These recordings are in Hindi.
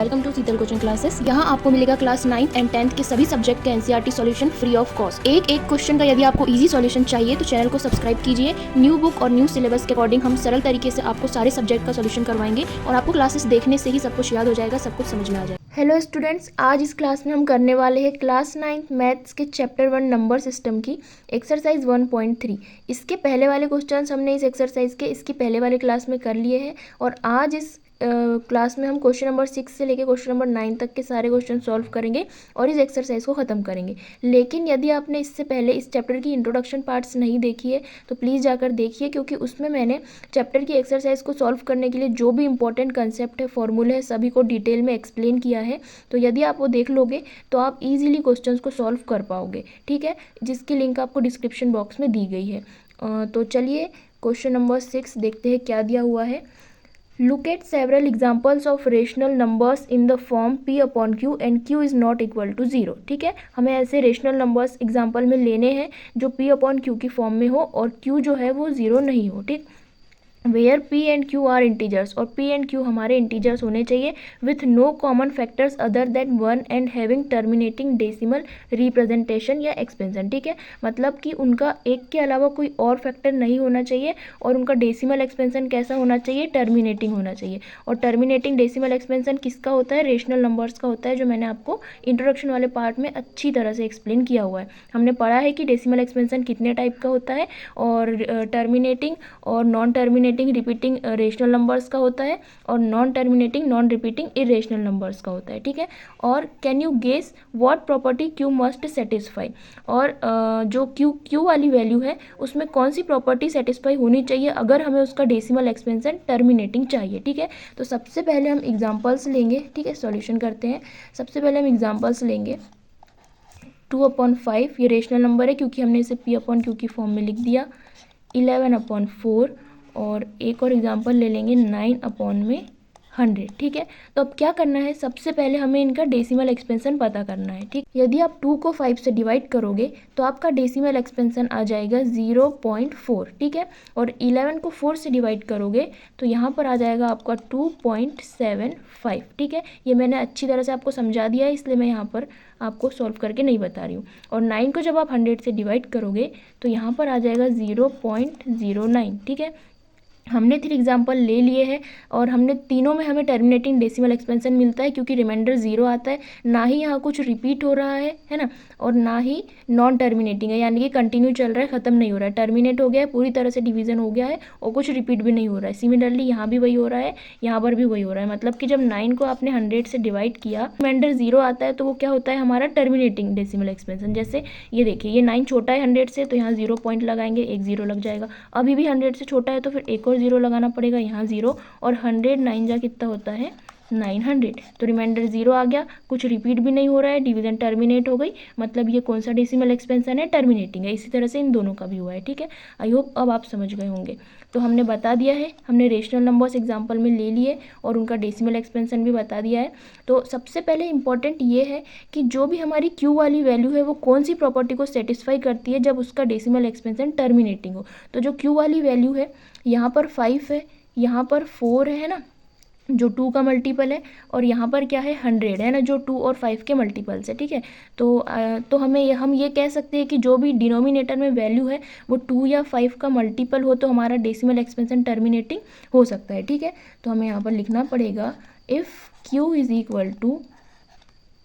Welcome to Sheetal coaching classes. यहाँ आपको मिलेगा क्लास 9th एंड 10th के सभी सब्जेक्ट के NCERT solution free of cost. एक एक क्वेश्चन का यदि आपको इजी सॉल्यूशन चाहिए तो चैनल को सब्सक्राइब कीजिए। न्यू बुक और न्यू सिलेबस के अकॉर्डिंग हम सरल तरीके से आपको सारे सब्जेक्ट का सॉल्यूशन करवाएंगे और आपको क्लासेस देखने से ही सब कुछ याद हो जाएगा, सब कुछ समझ में आ जाएगा। हेलो स्टूडेंट्स, आज इस क्लास में हम करने वाले हैं क्लास 9th मैथ्स के चैप्टर 1 नंबर सिस्टम की एक्सरसाइज 1.3। इसके पहले वाले क्वेश्चंस हमने इस एक्सरसाइज के इसकी पहले वाले क्लास में कर लिए हैं और आज इस क्लास में हम क्वेश्चन नंबर 6 से लेकर क्वेश्चन नंबर 9 तक के सारे क्वेश्चन सॉल्व करेंगे और इस एक्सरसाइज को ख़त्म करेंगे। लेकिन यदि आपने इससे पहले इस चैप्टर की इंट्रोडक्शन पार्ट्स नहीं देखी है तो प्लीज़ जाकर देखिए, क्योंकि उसमें मैंने चैप्टर की एक्सरसाइज को सॉल्व करने के लिए जो भी इंपॉर्टेंट कंसेप्ट है, फॉर्मूले है, सभी को डिटेल में एक्सप्लेन किया है। तो यदि आप वो देख लोगे तो आप ईजिली क्वेश्चन को सॉल्व कर पाओगे, ठीक है, जिसकी लिंक आपको डिस्क्रिप्शन बॉक्स में दी गई है। तो चलिए क्वेश्चन नंबर 6 देखते हैं क्या दिया हुआ है। Look at several examples of rational numbers in the form p upon q and q is not equal to 0। ठीक है, हमें ऐसे रेशनल नंबर्स एग्जाम्पल में लेने हैं जो p अपॉन q की फॉर्म में हो और q जो है वो 0 नहीं हो। ठीक, where p and q are integers, और p एंड q हमारे इंटीजर्स होने चाहिए with no common factors other than 1 and having terminating decimal representation या एक्सपेंशन। ठीक है, मतलब कि उनका एक के अलावा कोई और फैक्टर नहीं होना चाहिए और उनका डेसिमल एक्सपेंशन कैसा होना चाहिए, टर्मिनेटिंग होना चाहिए। और टर्मिनेटिंग डेसिमल एक्सपेंशन किसका होता है, रेशनल नंबर्स का होता है, जो मैंने आपको इंट्रोडक्शन वाले पार्ट में अच्छी तरह से एक्सप्लेन किया हुआ है। हमने पढ़ा है कि डेसिमल एक्सपेंशन कितने टाइप का होता है और टर्मिनेटिंग और non terminating repeating rational numbers का होता है और non terminating non repeating irrational numbers का होता है। ठीक है, और can you guess what property Q must satisfy, और जो क्यू वाली वैल्यू है उसमें कौन सी प्रॉपर्टी सेटिस्फाई होनी चाहिए अगर हमें उसका डेसिमल एक्सपेंशन टर्मिनेटिंग चाहिए। ठीक है, तो सबसे पहले हम एग्जांपल्स लेंगे। ठीक है, सॉल्यूशन करते हैं। सबसे पहले हम एग्जांपल्स लेंगे। 2/5 ये रेशनल नंबर है क्योंकि हमने इसे p अपॉन क्यू की फॉर्म में लिख दिया। 11/4 और एक और एग्जांपल ले लेंगे 9/100। ठीक है, तो अब क्या करना है, सबसे पहले हमें इनका डेसिमल एक्सपेंशन पता करना है। ठीक, यदि आप 2 को 5 से डिवाइड करोगे तो आपका डेसिमल एक्सपेंशन आ जाएगा 0.4। ठीक है, और 11 को 4 से डिवाइड करोगे तो यहाँ पर आ जाएगा आपका 2.75। ठीक है, ये मैंने अच्छी तरह से आपको समझा दिया है, इसलिए मैं यहाँ पर आपको सॉल्व करके नहीं बता रही हूँ। और 9 को जब आप 100 से डिवाइड करोगे तो यहाँ पर आ जाएगा 0.09। ठीक है, हमने 3 एग्जाम्पल ले लिए हैं और हमने तीनों में हमें टर्मिनेटिंग डेसिमल एक्सपेंशन मिलता है क्योंकि रिमाइंडर 0 आता है, ना ही यहाँ कुछ रिपीट हो रहा है ना, और ना ही नॉन टर्मिनेटिंग है, यानी कि कंटिन्यू चल रहा है, ख़त्म नहीं हो रहा है, टर्मिनेट हो गया है, पूरी तरह से डिवीजन हो गया है और कुछ रिपीट भी नहीं हो रहा है। सिमिलरली यहाँ भी वही हो रहा है, यहाँ पर भी वही हो रहा है, मतलब कि जब 9 को आपने 100 से डिवाइड किया, रिमाइंडर 0 आता है तो वो क्या होता है, हमारा टर्मिनेटिंग डेसिमल एक्सपेंशन। जैसे ये देखिए, ये 9 छोटा है 100 से तो यहाँ 0 पॉइंट लगाएंगे, एक 0 लग जाएगा। अभी भी 100 से छोटा है तो फिर एक और 0 लगाना पड़ेगा, यहाँ 0, और 100 9 जा कितना होता है 900, तो रिमाइंडर 0 आ गया, कुछ रिपीट भी नहीं हो रहा है, डिवीजन टर्मिनेट हो गई, मतलब ये कौन सा डेसिमल एक्सपेंशन है, टर्मिनेटिंग है। इसी तरह से इन दोनों का भी हुआ है। ठीक है, आई होप अब आप समझ गए होंगे। तो हमने बता दिया है, हमने रेशनल नंबर्स एग्जाम्पल में ले लिए और उनका डेसिमल एक्सपेंशन भी बता दिया है। तो सबसे पहले इंपॉर्टेंट ये है कि जो भी हमारी क्यू वाली वैल्यू है वो कौन सी प्रॉपर्टी को सेटिस्फाई करती है जब उसका डेसिमल एक्सपेंशन टर्मिनेटिंग हो। तो जो क्यू वाली वैल्यू है, यहाँ पर 5 है, यहाँ पर 4 है ना, जो 2 का मल्टीपल है, और यहाँ पर क्या है 100 है ना, जो 2 और 5 के मल्टीपल्स है। ठीक है, तो हम ये कह सकते हैं कि जो भी डिनोमिनेटर में वैल्यू है वो 2 या 5 का मल्टीपल हो तो हमारा डेसिमल एक्सपेंशन टर्मिनेटिंग हो सकता है। ठीक है, तो हमें यहाँ पर लिखना पड़ेगा if q is equal to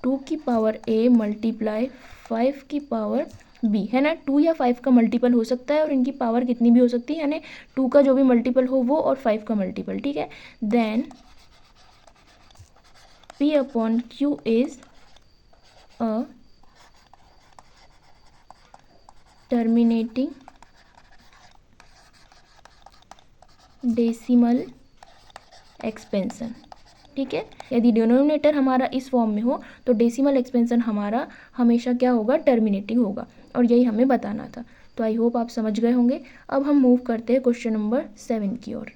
2 की पावर a मल्टीप्लाई 5 की पावर b, है ना। 2 या 5 का मल्टीपल हो सकता है और इनकी पावर कितनी भी हो सकती है, यानी 2 का जो भी मल्टीपल हो वो और 5 का मल्टीपल। ठीक है, then p upon q is a terminating decimal expansion. ठीक है, यदि डिनोमिनेटर हमारा इस फॉर्म में हो तो डेसिमल एक्सपेंशन हमारा हमेशा क्या होगा, टर्मिनेटिंग होगा, और यही हमें बताना था। तो आई होप आप समझ गए होंगे। अब हम मूव करते हैं क्वेश्चन नंबर 7 की ओर।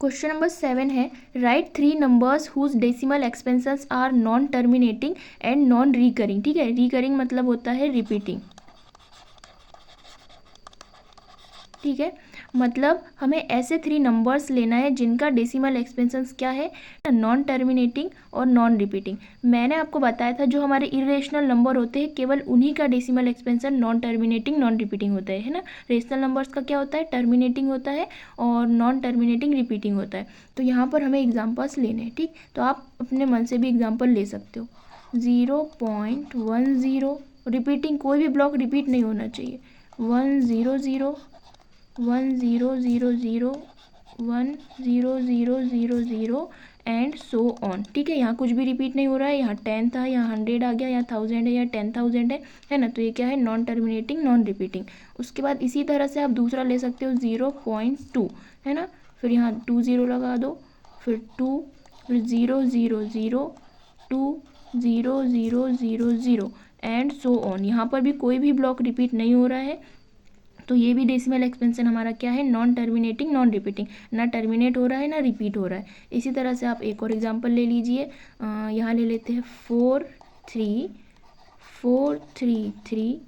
क्वेश्चन नंबर 7 है, write 3 numbers whose decimal expansions are non terminating and non recurring. ठीक है, रिकरिंग मतलब होता है रिपीटिंग। ठीक है, मतलब हमें ऐसे 3 नंबर्स लेना है जिनका डेसिमल एक्सपेंशंस क्या है, नॉन टर्मिनेटिंग और नॉन रिपीटिंग। मैंने आपको बताया था जो हमारे इरेशनल नंबर होते हैं केवल उन्हीं का decimal expansion non terminating non repeating होता है ना। रेशनल नंबर्स का क्या होता है, टर्मिनेटिंग होता है और नॉन टर्मिनेटिंग रिपीटिंग होता है। तो यहाँ पर हमें एग्जाम्पल्स लेने हैं, ठीक। तो आप अपने मन से भी एग्जाम्पल ले सकते हो। 0.10 रिपीटिंग, कोई भी ब्लॉक रिपीट नहीं होना चाहिए। 100 1000 1000 एंड सो ऑन, ठीक है। यहाँ कुछ भी रिपीट नहीं हो रहा है, यहाँ 10 था, यहाँ 100 आ गया, यहाँ 1000 है, यहाँ 10,000 है ना। तो ये क्या है, नॉन टर्मिनेटिंग नॉन रिपीटिंग। उसके बाद इसी तरह से आप दूसरा ले सकते हो 0.2, है ना। फिर यहाँ 20 लगा दो, फिर 2, फिर 000 2000 एंड सो ऑन। यहाँ पर भी कोई भी ब्लॉक रिपीट नहीं हो रहा है, तो ये भी डेसिमल एक्सपेंशन हमारा क्या है, नॉन टर्मिनेटिंग नॉन रिपीटिंग, ना टर्मिनेट हो रहा है ना रिपीट हो रहा है। इसी तरह से आप एक और एग्जांपल ले लीजिए। यहाँ ले लेते हैं 433,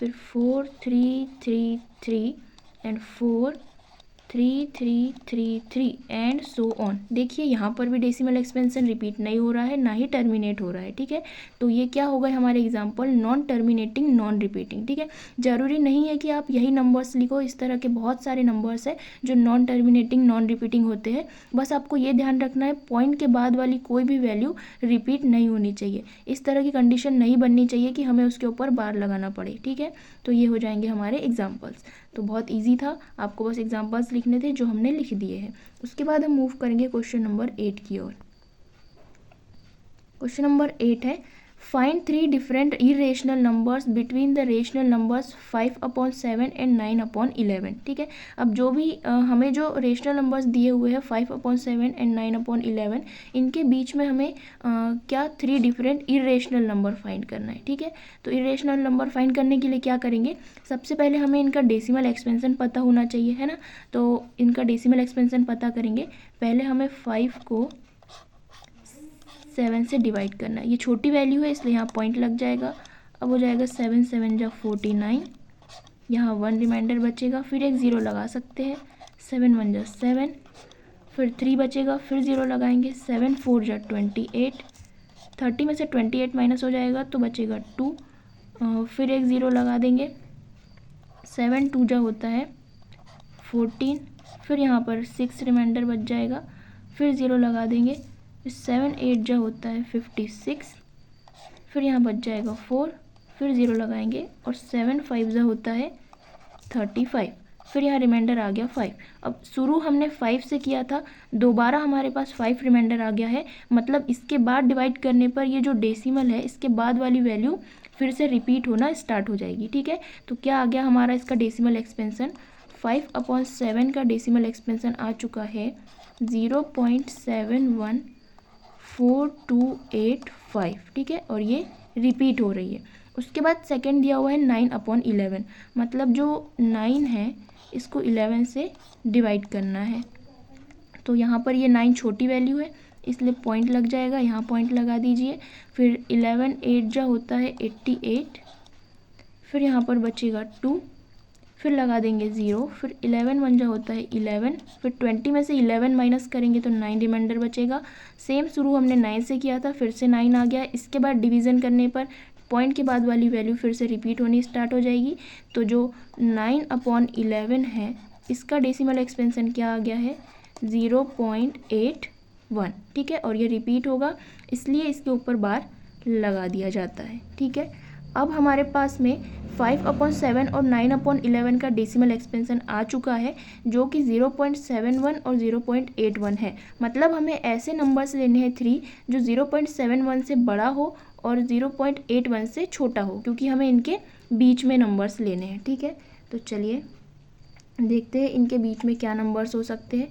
फिर 4333 एंड 4333 एंड सो ऑन। देखिए यहाँ पर भी डेसिमल एक्सपेंशन रिपीट नहीं हो रहा है, ना ही टर्मिनेट हो रहा है, ठीक है। तो ये क्या होगा हमारे example, non terminating non repeating, ठीक है। जरूरी नहीं है कि आप यही नंबर्स लिखो, इस तरह के बहुत सारे नंबर्स हैं जो नॉन टर्मिनेटिंग नॉन रिपीटिंग होते हैं। बस आपको ये ध्यान रखना है पॉइंट के बाद वाली कोई भी वैल्यू रिपीट नहीं होनी चाहिए, इस तरह की कंडीशन नहीं बननी चाहिए कि हमें उसके ऊपर बार लगाना पड़े, ठीक है। तो ये हो जाएंगे हमारे एग्जाम्पल्स। तो बहुत ईजी था, आपको बस एग्जाम्पल्स लिखने थे जो हमने लिख दिए हैं। उसके बाद हम मूव करेंगे क्वेश्चन नंबर 8 की ओर। क्वेश्चन नंबर 8 है, find 3 different irrational numbers between the rational numbers 5/7 and 9/11, ठीक है। अब जो भी हमें जो रेशनल नंबर्स दिए हुए हैं 5/7 एंड 9/11, इनके बीच में हमें क्या 3 डिफरेंट इरेशनल नंबर फाइंड करना है, ठीक है। तो इरेशनल नंबर फाइंड करने के लिए क्या करेंगे, सबसे पहले हमें इनका डेसिमल एक्सपेंशन पता होना चाहिए, है ना। तो इनका डेसिमल एक्सपेंशन पता करेंगे। पहले हमें 5 को 7 से डिवाइड करना है। ये छोटी वैल्यू है इसलिए यहाँ पॉइंट लग जाएगा। अब हो जाएगा 7 7 जा 49, यहाँ 1 रिमाइंडर बचेगा, फिर एक 0 लगा सकते हैं। 7 1 जा 7, फिर 3 बचेगा, फिर 0 लगाएंगे। 7 4 जा 28, 30 में से 28 माइनस हो जाएगा तो बचेगा 2, फिर एक 0 लगा देंगे। 7 2 जा होता है 14, फिर यहाँ पर 6 रिमाइंडर बच जाएगा, फिर 0 लगा देंगे। 7 8 जा होता है 56, फिर यहाँ बच जाएगा 4, फिर 0 लगाएंगे, और 7 5 जा होता है 35, फिर यहाँ रिमाइंडर आ गया 5। अब शुरू हमने 5 से किया था, दोबारा हमारे पास 5 रिमाइंडर आ गया है, मतलब इसके बाद डिवाइड करने पर ये जो डेसिमल है इसके बाद वाली वैल्यू फिर से रिपीट होना स्टार्ट हो जाएगी, ठीक है। तो क्या आ गया हमारा इसका डेसिमल एक्सपेंशन, 5/7 का डेसिमल एक्सपेंशन आ चुका है 0.71428, ठीक है, और ये रिपीट हो रही है। उसके बाद सेकंड दिया हुआ है 9/11, मतलब जो 9 है इसको 11 से डिवाइड करना है। तो यहाँ पर ये 9 छोटी वैल्यू है इसलिए पॉइंट लग जाएगा, यहाँ पॉइंट लगा दीजिए। फिर 11 8 जा होता है 88, फिर यहाँ पर बचेगा 2, फिर लगा देंगे 0, फिर 11 1 जा होता है 11, फिर 20 में से 11 माइनस करेंगे तो 9 रिमाइंडर बचेगा। सेम शुरू हमने 9 से किया था, फिर से 9 आ गया। इसके बाद डिवीज़न करने पर पॉइंट के बाद वाली वैल्यू फिर से रिपीट होनी स्टार्ट हो जाएगी। तो जो 9/11 है इसका डेसिमल एक्सपेंशन क्या आ गया है, 0.81, ठीक है, और ये रिपीट होगा इसलिए इसके ऊपर बार लगा दिया जाता है, ठीक है। अब हमारे पास में 5/7 और 9/11 का डेसिमल एक्सपेंशन आ चुका है जो कि 0.71 और 0.81 है। मतलब हमें ऐसे नंबर्स लेने हैं 3 जो 0.71 से बड़ा हो और 0.81 से छोटा हो, क्योंकि हमें इनके बीच में नंबर्स लेने हैं, ठीक है। तो चलिए देखते हैं इनके बीच में क्या नंबर्स हो सकते हैं।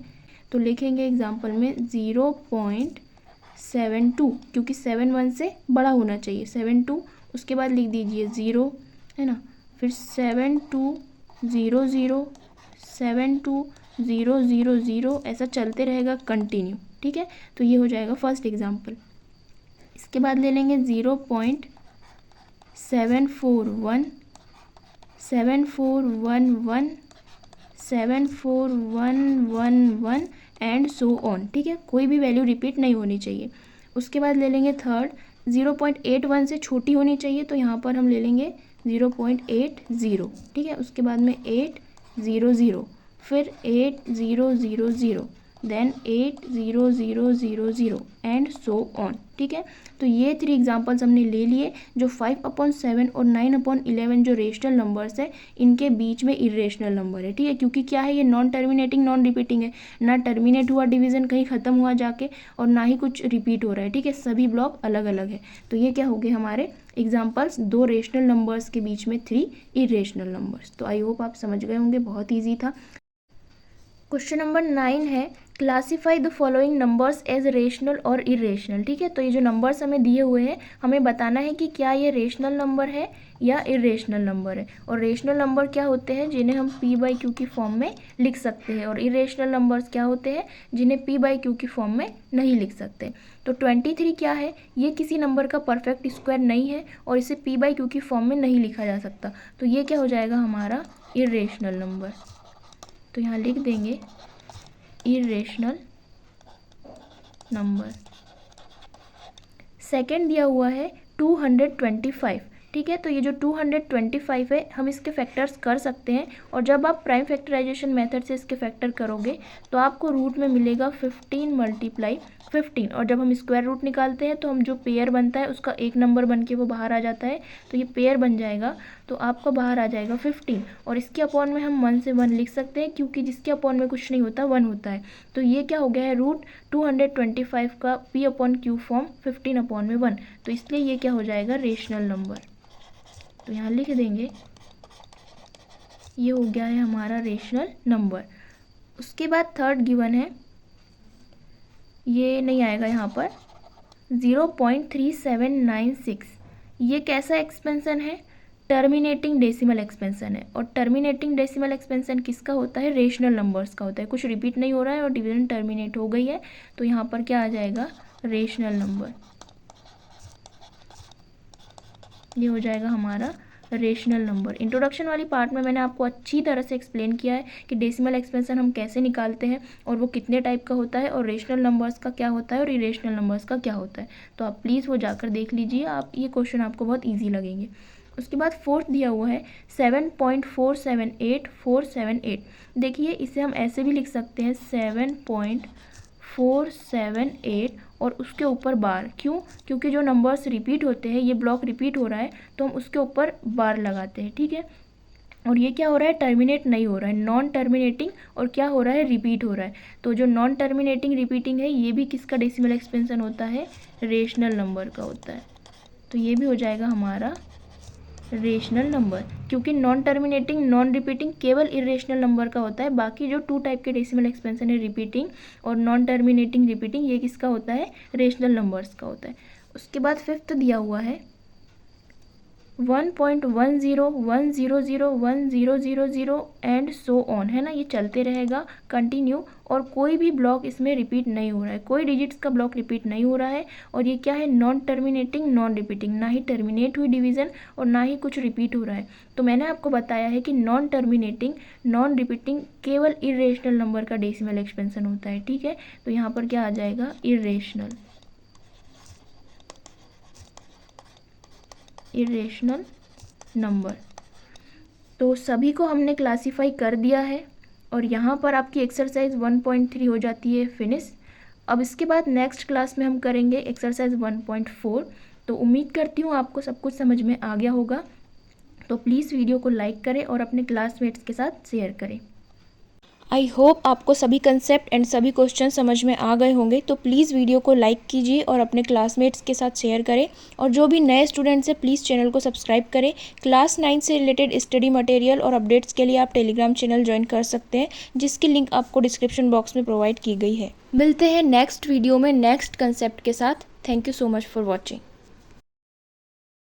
तो लिखेंगे एग्जाम्पल में 0.72, क्योंकि 7 1 से बड़ा होना चाहिए, 7 2, उसके बाद लिख दीजिए 0, है ना। फिर 7 2 0 0 7 2 0 0 0, ऐसा चलते रहेगा कंटिन्यू, ठीक है। तो ये हो जाएगा फर्स्ट एग्जाम्पल। इसके बाद ले लेंगे 0.741 7 4 1 1 74111 एंड सो ऑन, ठीक है, कोई भी वैल्यू रिपीट नहीं होनी चाहिए। उसके बाद ले लेंगे थर्ड, 0.81 से छोटी होनी चाहिए, तो यहाँ पर हम ले लेंगे 0.80, ठीक है। उसके बाद में 800, फिर 8000, देन 80000 एंड सो ऑन, ठीक है। तो ये 3 एग्जांपल्स हमने ले लिए, जो 5/7 और 9/11 जो रेशनल नंबर्स है, इनके बीच में इरेशनल नंबर है, ठीक है। क्योंकि क्या है, ये नॉन टर्मिनेटिंग नॉन रिपीटिंग है, ना टर्मिनेट हुआ डिवीजन कहीं ख़त्म हुआ जाके, और ना ही कुछ रिपीट हो रहा है, ठीक है। सभी ब्लॉक अलग अलग है। तो ये क्या हो गए हमारे एग्जाम्पल्स, 2 रेशनल नंबर्स के बीच में 3 इरेशनल नंबर्स। तो आई होप आप समझ गए होंगे, बहुत ईजी था। क्वेश्चन नंबर 9 है, classify the following numbers as rational और इरेशनल, ठीक है। तो ये जो नंबर्स हमें दिए हुए हैं, हमें बताना है कि क्या ये रेशनल नंबर है या इरेशनल नंबर है। और रेशनल नंबर क्या होते हैं, जिन्हें हम p/q की फॉर्म में लिख सकते हैं, और इरेशनल नंबर्स क्या होते हैं, जिन्हें p/q की फॉर्म में नहीं लिख सकते। तो 23 क्या है, ये किसी नंबर का परफेक्ट स्क्वायर नहीं है, और इसे p/q की फॉर्म में नहीं लिखा जा सकता। तो ये क्या हो जाएगा हमारा इरेशनल नंबर। तो यहाँ लिख देंगे इरेशनल नंबर। सेकेंड दिया हुआ है 225, ठीक है। तो ये जो 225 है, हम इसके फैक्टर्स कर सकते हैं, और जब आप प्राइम फैक्टराइजेशन मेथड से इसके फैक्टर करोगे तो आपको रूट में मिलेगा 15 × 15, और जब हम स्क्वायर रूट निकालते हैं तो हम जो पेयर बनता है उसका एक नंबर बन के वो बाहर आ जाता है, तो ये पेयर बन जाएगा, तो आपका बाहर आ जाएगा 15, और इसके अपॉन में हम 1 से 1 लिख सकते हैं, क्योंकि जिसके अपॉन में कुछ नहीं होता 1 होता है। तो ये क्या हो गया है, रूट 225 का p/q फॉर्म 15/1, तो इसलिए ये क्या हो जाएगा रेशनल नंबर। तो यहाँ लिख देंगे, ये हो गया है हमारा रेशनल नंबर। उसके बाद थर्ड गिवन है, ये नहीं आएगा यहाँ पर, 0.3796, ये कैसा एक्सपेंशन है, टर्मिनेटिंग डेसिमल एक्सपेंशन है। और टर्मिनेटिंग डेसिमल एक्सपेंशन किसका होता है, रेशनल नंबर्स का होता है। कुछ रिपीट नहीं हो रहा है और डिवीजन टर्मिनेट हो गई है, तो यहाँ पर क्या आ जाएगा रेशनल नंबर, ये हो जाएगा हमारा रेशनल नंबर। इंट्रोडक्शन वाली पार्ट में मैंने आपको अच्छी तरह से एक्सप्लेन किया है कि डेसिमल एक्सपेंशन हम कैसे निकालते हैं, और वो कितने टाइप का होता है, और रेशनल नंबर्स का क्या होता है, और इरेशनल नंबर्स का क्या होता है। तो आप प्लीज़ वो जाकर देख लीजिए, आप ये क्वेश्चन आपको बहुत ईजी लगेंगे। उसके बाद फोर्थ दिया हुआ है 7.478478। देखिए, इसे हम ऐसे भी लिख सकते हैं 7.478 और उसके ऊपर बार। क्यों, क्योंकि जो नंबर्स रिपीट होते हैं, ये ब्लॉक रिपीट हो रहा है, तो हम उसके ऊपर बार लगाते हैं, ठीक है। और ये क्या हो रहा है, टर्मिनेट नहीं हो रहा है, नॉन टर्मिनेटिंग, और क्या हो रहा है, रिपीट हो रहा है। तो जो नॉन टर्मिनेटिंग रिपीटिंग है, ये भी किसका डेसिमल एक्सपेंशन होता है, रेशनल नंबर का होता है। तो ये भी हो जाएगा हमारा रेशनल नंबर, क्योंकि नॉन टर्मिनेटिंग नॉन रिपीटिंग केवल इरेशनल नंबर का होता है। बाकी जो 2 टाइप के डेसिमल एक्सपेंशन है, रिपीटिंग और नॉन टर्मिनेटिंग रिपीटिंग, ये किसका होता है, रेशनल नंबर्स का होता है। उसके बाद फिफ्थ दिया हुआ है 1.10100100 एंड सो ऑन, है ना। ये चलते रहेगा कंटिन्यू, और कोई भी ब्लॉक इसमें रिपीट नहीं हो रहा है, कोई डिजिट्स का ब्लॉक रिपीट नहीं हो रहा है। और ये क्या है, नॉन टर्मिनेटिंग नॉन रिपीटिंग, ना ही टर्मिनेट हुई डिवीज़न और ना ही कुछ रिपीट हो रहा है। तो मैंने आपको बताया है कि नॉन टर्मिनेटिंग नॉन रिपीटिंग केवल इरेशनल नंबर का डेसिमल एक्सपेंशन होता है, ठीक है। तो यहाँ पर क्या आ जाएगा, इरेशनल नंबर। तो सभी को हमने क्लासीफाई कर दिया है, और यहाँ पर आपकी एक्सरसाइज 1.3 हो जाती है फिनिश। अब इसके बाद नेक्स्ट क्लास में हम करेंगे एक्सरसाइज 1.4। तो उम्मीद करती हूँ आपको सब कुछ समझ में आ गया होगा। तो प्लीज़ वीडियो को लाइक करें और अपने क्लासमेट्स के साथ शेयर करें। आई होप आपको सभी कंसेप्ट एंड सभी क्वेश्चन समझ में आ गए होंगे। तो प्लीज़ वीडियो को लाइक कीजिए और अपने क्लासमेट्स के साथ शेयर करें, और जो भी नए स्टूडेंट्स हैं प्लीज़ चैनल को सब्सक्राइब करें। क्लास 9 से रिलेटेड स्टडी मटेरियल और अपडेट्स के लिए आप टेलीग्राम चैनल ज्वाइन कर सकते हैं, जिसकी लिंक आपको डिस्क्रिप्शन बॉक्स में प्रोवाइड की गई है। मिलते हैं नेक्स्ट वीडियो में नेक्स्ट कंसेप्ट के साथ। Thank you so much for watching.